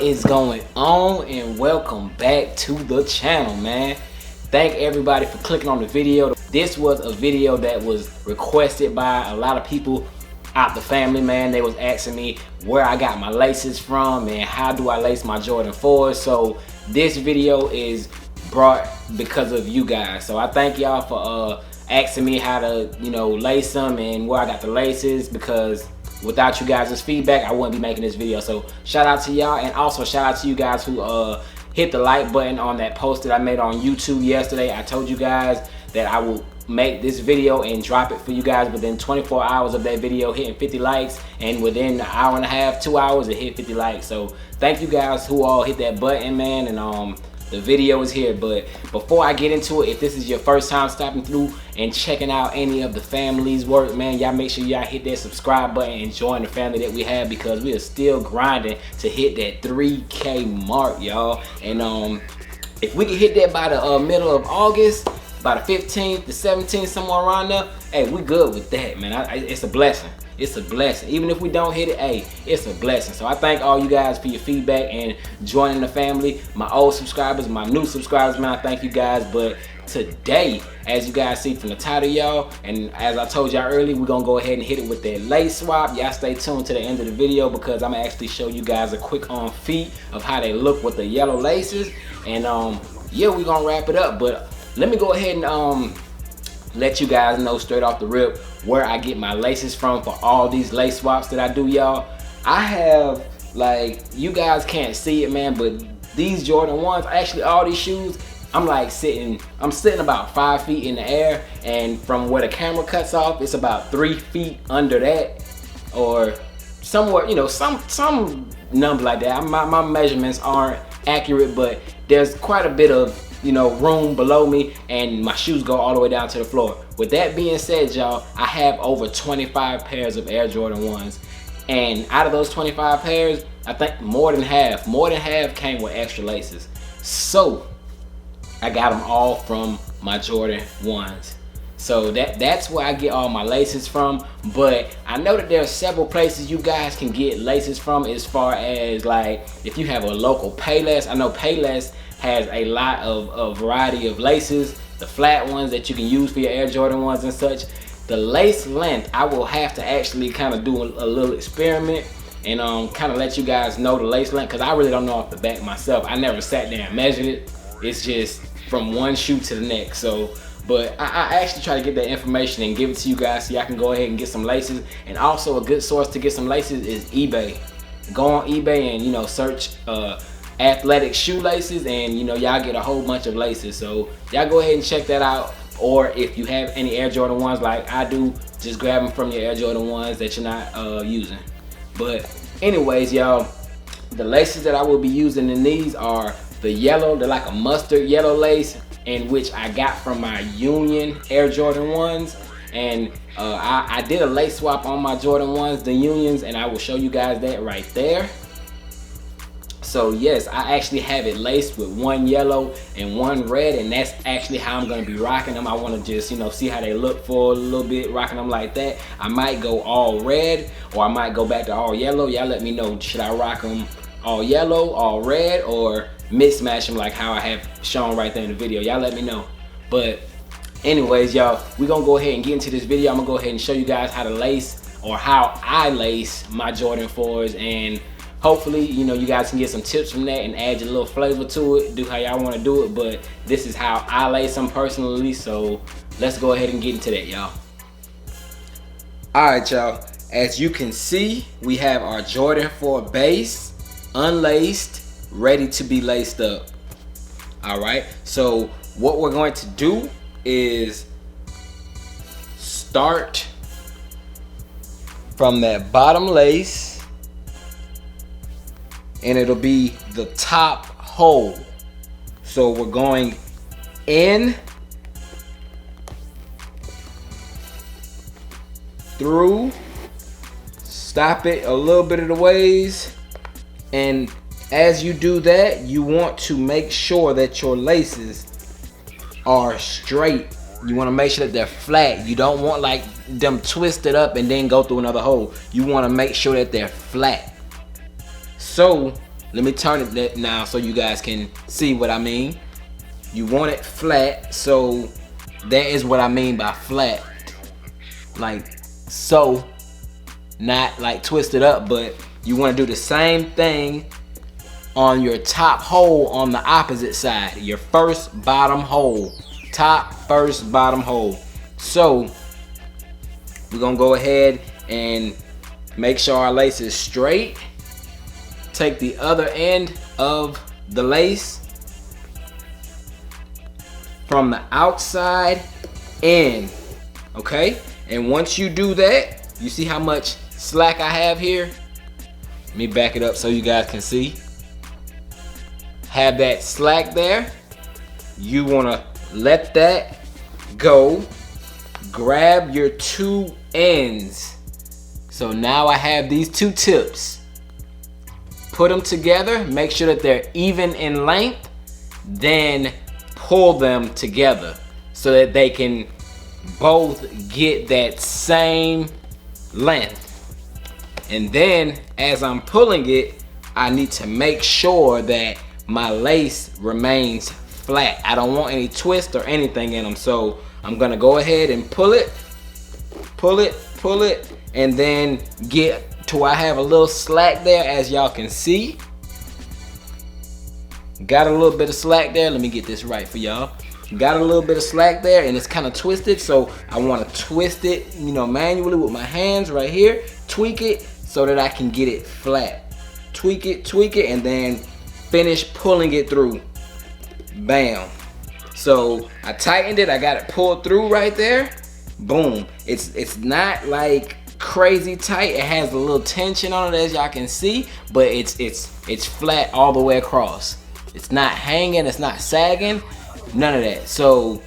is going on, and welcome back to the channel, man. Thank everybody for clicking on the video. This was a video that was requested by a lot of people out the family, man. They was asking me where I got my laces from and how do I lace my Jordan 4s. So this video is brought because of you guys. So I thank y'all for asking me how to, lace them and where I got the laces, because without you guys' feedback, I wouldn't be making this video. So shout out to y'all, and also shout out to you guys who hit the like button on that post that I made on YouTube yesterday. I told you guys that I will make this video and drop it for you guys within 24 hours of that video hitting 50 likes, and within an hour and a half, 2 hours, it hit 50 likes. So thank you guys who all hit that button, man, and the video is here. But before I get into it, if this is your first time stopping through and checking out any of the family's work, man, y'all make sure y'all hit that subscribe button and join the family that we have, because we are still grinding to hit that 3K mark, y'all. And if we can hit that by the middle of August, by the 15th, the 17th, somewhere around there, hey, we good with that, man. It's a blessing. It's a blessing. Even if we don't hit it, hey, it's a blessing. So I thank all you guys for your feedback and joining the family. My old subscribers, my new subscribers, man, I thank you guys. But today, as you guys see from the title, y'all, and as I told y'all earlier, we're gonna go ahead and hit it with that lace swap. Y'all stay tuned to the end of the video, because I'm gonna actually show you guys a quick on feet of how they look with the yellow laces. And yeah, we're gonna wrap it up. But let me go ahead and let you guys know straight off the rip where I get my laces from for all these lace swaps that I do, y'all. I have, like, you guys can't see it, man, but these Jordan 1s, actually all these shoes, I'm sitting about 5 feet in the air, and from where the camera cuts off, it's about 3 feet under that, or somewhere, some number like that. My measurements aren't accurate, but there's quite a bit of room below me, and my shoes go all the way down to the floor. With that being said, y'all, I have over 25 pairs of Air Jordan 1s, and out of those 25 pairs, I think more than half came with extra laces. So I got them all from my Jordan 1s. So that's where I get all my laces from. But I know that there are several places you guys can get laces from, as far as, like, if you have a local Payless. I know Payless has a lot of variety of laces, the flat ones that you can use for your Air Jordan 1s and such. The lace length, I will have to actually kind of do a little experiment and kind of let you guys know the lace length, because I really don't know off the back myself. I never sat there and measured it. It's just from one shoe to the next. So, but I actually try to get that information and give it to you guys so y'all can go ahead and get some laces. And also, a good source to get some laces is eBay. Go on eBay and search athletic shoelaces, and y'all get a whole bunch of laces. So y'all go ahead and check that out. Or if you have any Air Jordan 1s like I do, just grab them from your Air Jordan 1s that you're not using. But anyways, y'all, the laces that I will be using in these are the yellow. They're like a mustard yellow lace, in which I got from my Union Air Jordan 1s. And I did a lace swap on my Jordan 1s, the Unions, and I will show you guys that right there. So yes, I actually have it laced with one yellow and one red, and that's actually how I'm gonna be rocking them. I wanna just, see how they look for a little bit, rocking them like that. I might go all red, or I might go back to all yellow. Y'all let me know, should I rock them all yellow, all red, or mismatch them like how I have shown right there in the video? Y'all let me know. But anyways, y'all, we're gonna go ahead and get into this video. I'm gonna go ahead and show you guys how to lace, or how I lace my Jordan 4s, and hopefully, you guys can get some tips from that and add your little flavor to it. Do how y'all want to do it, but this is how I lace them personally. So let's go ahead and get into that, y'all. All right, y'all. As you can see, we have our Jordan 4 base, unlaced, ready to be laced up. All right. So what we're going to do is start from that bottom lace, and it'll be the top hole. So we're going in, through, stop it a little bit of the ways, and as you do that, you want to make sure that your laces are straight. You want to make sure that they're flat. You don't want like them twisted up and then go through another hole. You want to make sure that they're flat. So let me turn it now so you guys can see what I mean. You want it flat, so that is what I mean by flat. Like so, not like twisted up, but you want to do the same thing on your top hole on the opposite side. Your first bottom hole. Top, first, bottom hole. So we're gonna go ahead and make sure our lace is straight. Take the other end of the lace from the outside in, okay? And once you do that, you see how much slack I have here? Let me back it up so you guys can see. Have that slack there. You wanna let that go. Grab your two ends. So now I have these two tips. Put them together, make sure that they're even in length, then pull them together so that they can both get that same length. And then as I'm pulling it, I need to make sure that my lace remains flat. I don't want any twist or anything in them, so I'm gonna go ahead and pull it, and then get to where I have a little slack there, as y'all can see. Got a little bit of slack there. Let me get this right for y'all. Got a little bit of slack there, and it's kind of twisted, so I want to twist it, you know, manually with my hands right here. Tweak it so that I can get it flat. Tweak it, and then finish pulling it through. Bam. So I tightened it. I got it pulled through right there. Boom. It's not like crazy tight. It has a little tension on it, as y'all can see, but it's flat all the way across. It's not hanging. It's not sagging. None of that. So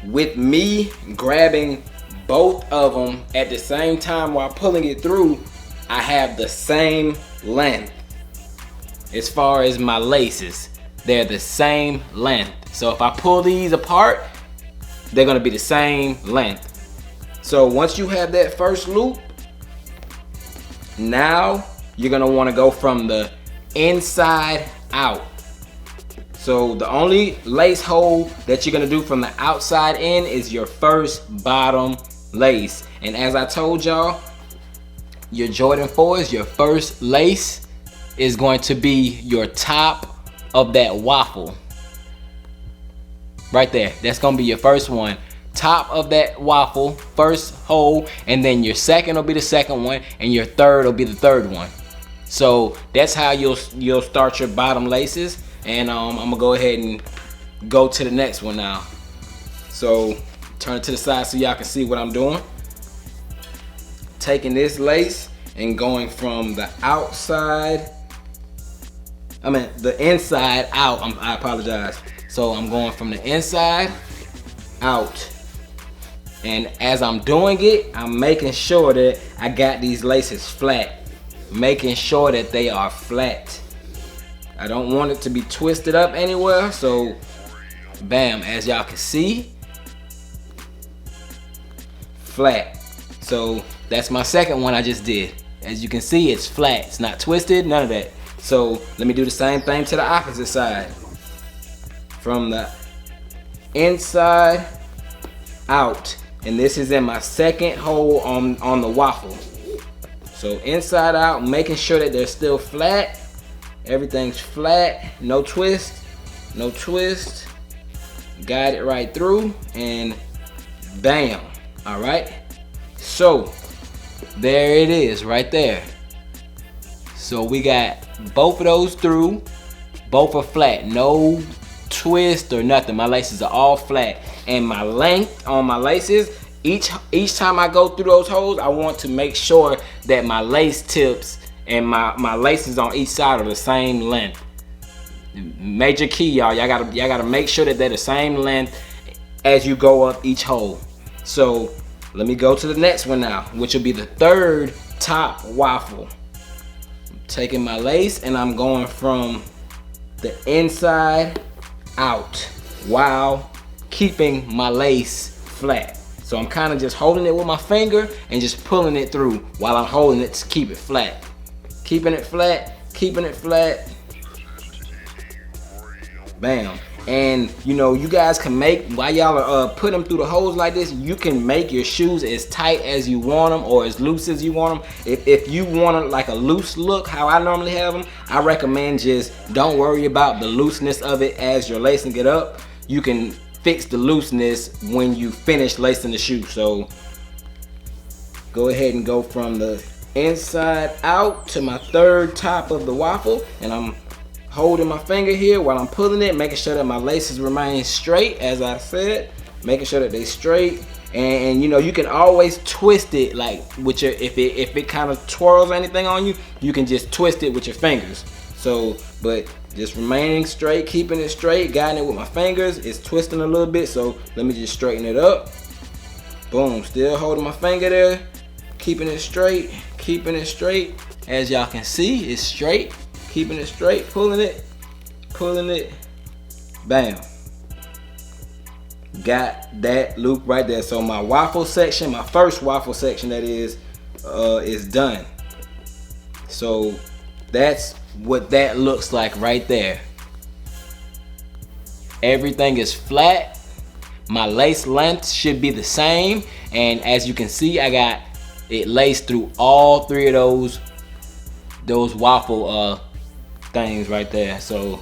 with me grabbing both of them at the same time while pulling it through, I have the same length. As far as my laces, they're the same length. So if I pull these apart, they're gonna be the same length. So once you have that first loop, now you're gonna wanna go from the inside out. So the only lace hole that you're gonna do from the outside in is your first bottom lace. And as I told y'all, your Jordan 4s, your first lace is going to be your top of that waffle. Right there, that's gonna be your first one. Top of that waffle, first hole, and then your second will be the second one, and your third will be the third one. So that's how you'll start your bottom laces. And I'm gonna go ahead and go to the next one now. So turn it to the side so y'all can see what I'm doing. Taking this lace and going from the outside, the inside out. I apologize. So I'm going from the inside out. And as I'm doing it, I'm making sure that I got these laces flat. Making sure that they are flat. I don't want it to be twisted up anywhere, so bam, as y'all can see, flat. So that's my second one I just did. As you can see, it's flat, it's not twisted, none of that. So let me do the same thing to the opposite side. From the inside out. And this is in my second hole on the waffle. So inside out, making sure that they're still flat. Everything's flat, no twist, no twist. Guide it right through and bam. All right. So there it is right there. So we got both of those through. Both are flat, no twist or nothing. My laces are all flat, and my length on my laces, each time I go through those holes, I want to make sure that my lace tips and my laces on each side are the same length. Major key, y'all gotta make sure that they're the same length as you go up each hole. So let me go to the next one now, which will be the third top waffle. I'm taking my lace and I'm going from the inside out while keeping my lace flat. So I'm kind of just holding it with my finger and just pulling it through while I'm holding it to keep it flat. Keeping it flat, keeping it flat. Bam. And you know, you guys can make, while y'all are putting them through the holes like this, you can make your shoes as tight as you want them or as loose as you want them. If you want like a loose look, how I normally have them, I recommend just don't worry about the looseness of it as you're lacing it up. You can fix the looseness when you finish lacing the shoe. So go ahead and go from the inside out to my third top of the waffle, and I'm holding my finger here while I'm pulling it, making sure that my laces remain straight, as I said, making sure that they straight. And you know, you can always twist it like with your, if it kind of twirls anything on you, you can just twist it with your fingers. So, but just remaining straight, keeping it straight, guiding it with my fingers. It's twisting a little bit, so let me just straighten it up. Boom, still holding my finger there, keeping it straight, keeping it straight. As y'all can see, it's straight. Keeping it straight, pulling it, bam. Got that loop right there. So my waffle section, my first waffle section that is done. So that's what that looks like right there. Everything is flat. My lace length should be the same. And as you can see, I got it laced through all three of those waffle things right there. So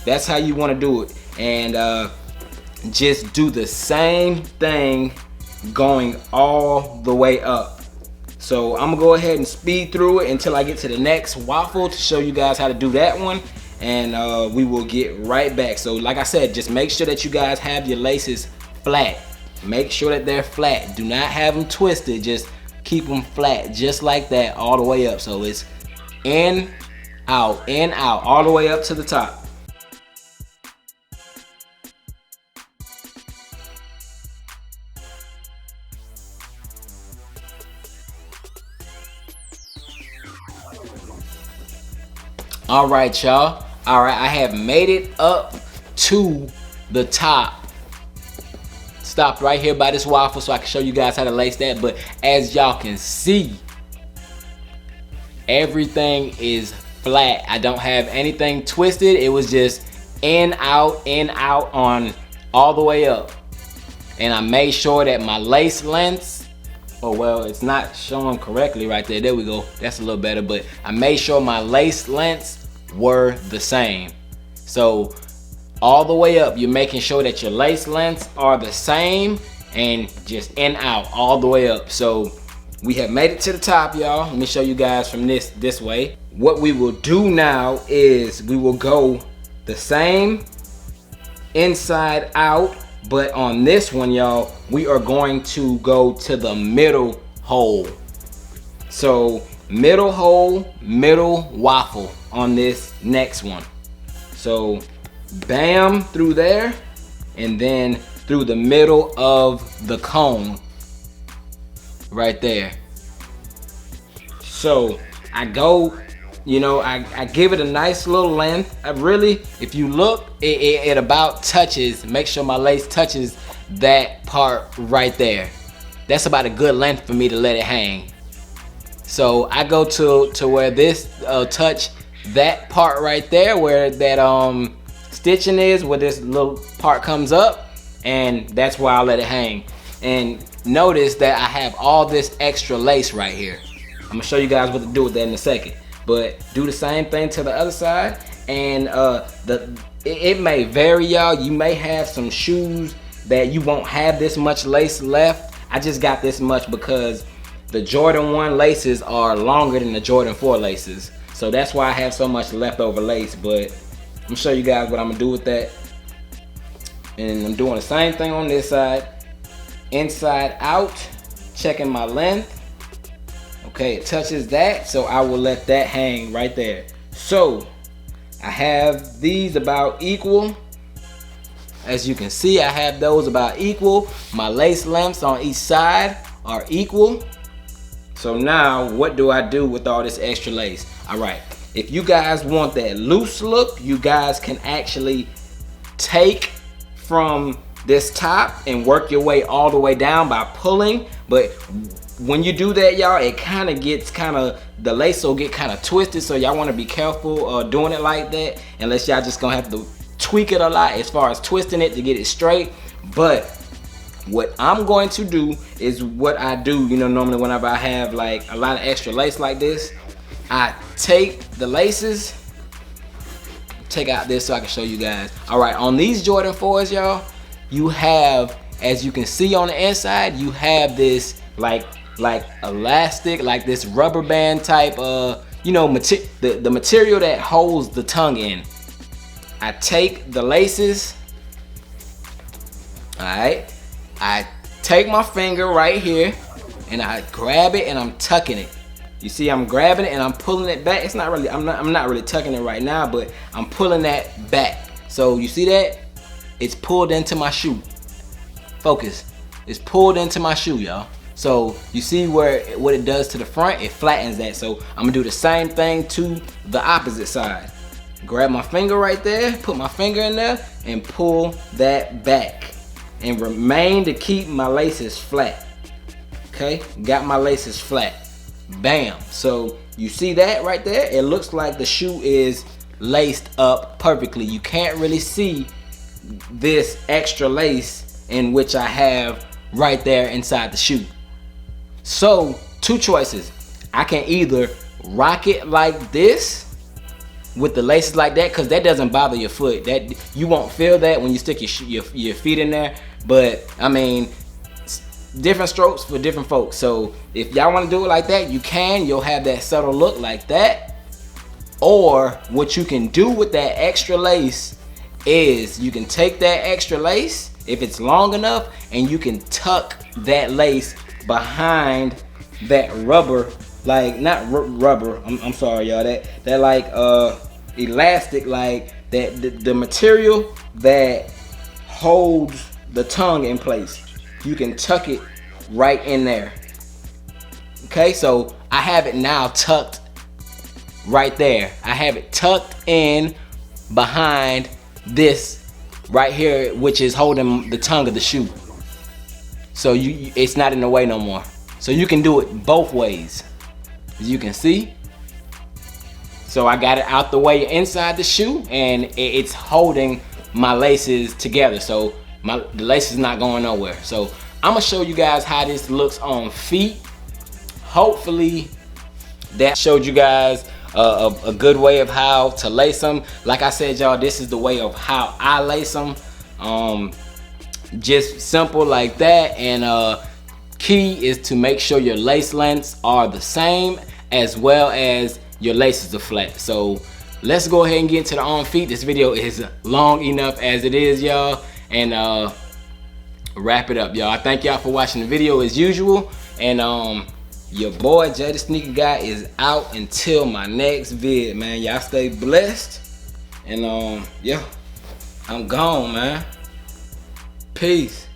that's how you want to do it, and just do the same thing going all the way up. So I'm gonna go ahead and speed through it until I get to the next waffle to show you guys how to do that one, and we will get right back. So like I said, just make sure that you guys have your laces flat. Make sure that they're flat. Do not have them twisted. Just keep them flat, just like that, all the way up. So it's in, out, all the way up to the top. All right, y'all. All right, I have made it up to the top. Stopped right here by this waffle so I can show you guys how to lace that. But as y'all can see, everything is flat. I don't have anything twisted. It was just in, out on all the way up. And I made sure that my lace lengths, oh well, it's not showing correctly right there. There we go. That's a little better. But I made sure my lace lengths were the same. So all the way up, you're making sure that your lace lengths are the same, and just in, out, all the way up. So we have made it to the top, y'all. Let me show you guys from this way. What we will do now is we will go the same inside out, but on this one, y'all, we are going to go to the middle hole. So middle hole, middle waffle on this next one. So bam, through there, and then through the middle of the cone right there. So I go, you know, I give it a nice little length. I really, if you look, it about touches, make sure my lace touches that part right there. That's about a good length for me to let it hang. So I go to where this touch that part right there, where that stitching is, where this little part comes up, and that's where I let it hang. And notice that I have all this extra lace right here. I'm gonna show you guys what to do with that in a second. But do the same thing to the other side, and it may vary, y'all. You may have some shoes that you won't have this much lace left. I just got this much because the Jordan 1 laces are longer than the Jordan 4 laces. So that's why I have so much leftover lace. But I'm gonna show you guys what I'm gonna do with that. And I'm doing the same thing on this side. Inside out, checking my length. Okay, it touches that, so I will let that hang right there. So I have these about equal. As you can see, I have those about equal. My lace lengths on each side are equal. So now what do I do with all this extra lace? All right, if you guys want that loose look, you guys can actually take from this top and work your way all the way down by pulling. But when you do that, y'all, it kind of gets kind of the lace will get kind of twisted, so y'all want to be careful doing it like that, unless y'all just gonna have to tweak it a lot as far as twisting it to get it straight. But what I'm going to do is what I do, you know, normally whenever I have like a lot of extra lace like this, I take the laces, take out this so I can show you guys. All right, on these Jordan 4s, y'all, you have, as you can see on the inside, you have this like elastic, like this rubber band type, you know, the material that holds the tongue in. I take the laces, all right, I take my finger right here and I grab it and I'm tucking it. You see, I'm grabbing it and I'm pulling it back. It's not really, I'm not really tucking it right now, but I'm pulling that back. So you see that? It's pulled into my shoe. Focus. It's pulled into my shoe, y'all. So you see what it does to the front? It flattens that. So I'm gonna do the same thing to the opposite side. Grab my finger right there, put my finger in there, and pull that back. And remain to keep my laces flat. Okay, got my laces flat. Bam. So you see that right there? It looks like the shoe is laced up perfectly. You can't really see this extra lace in which I have right there inside the shoe. So two choices. I can either rock it like this with the laces like that, because that doesn't bother your foot. That you won't feel that when you stick your feet in there. But I mean, different strokes for different folks. So if y'all want to do it like that, you can. You'll have that subtle look like that. Or what you can do with that extra lace is you can take that extra lace, if it's long enough, and you can tuck that lace behind that rubber, like not rubber, I'm sorry y'all, that like elastic, like that the material that holds the tongue in place. You can tuck it right in there. Okay, so I have it now tucked right there. I have it tucked in behind this right here, which is holding the tongue of the shoe. So it's not in the way no more. So you can do it both ways, as you can see. So I got it out the way inside the shoe, and it's holding my laces together. So the lace is not going nowhere. So I'm gonna show you guys how this looks on feet. Hopefully that showed you guys a good way of how to lace them. Like I said, y'all, this is the way of how I lace them. Just simple like that. And key is to make sure your lace lengths are the same, as well as your laces are flat. So let's go ahead and get into the on feet. This video is long enough as it is, y'all. And wrap it up, y'all. I thank y'all for watching the video as usual. And your boy Jay the Sneaker Guy is out until my next vid, man. Y'all stay blessed. And yeah, I'm gone, man. Peace.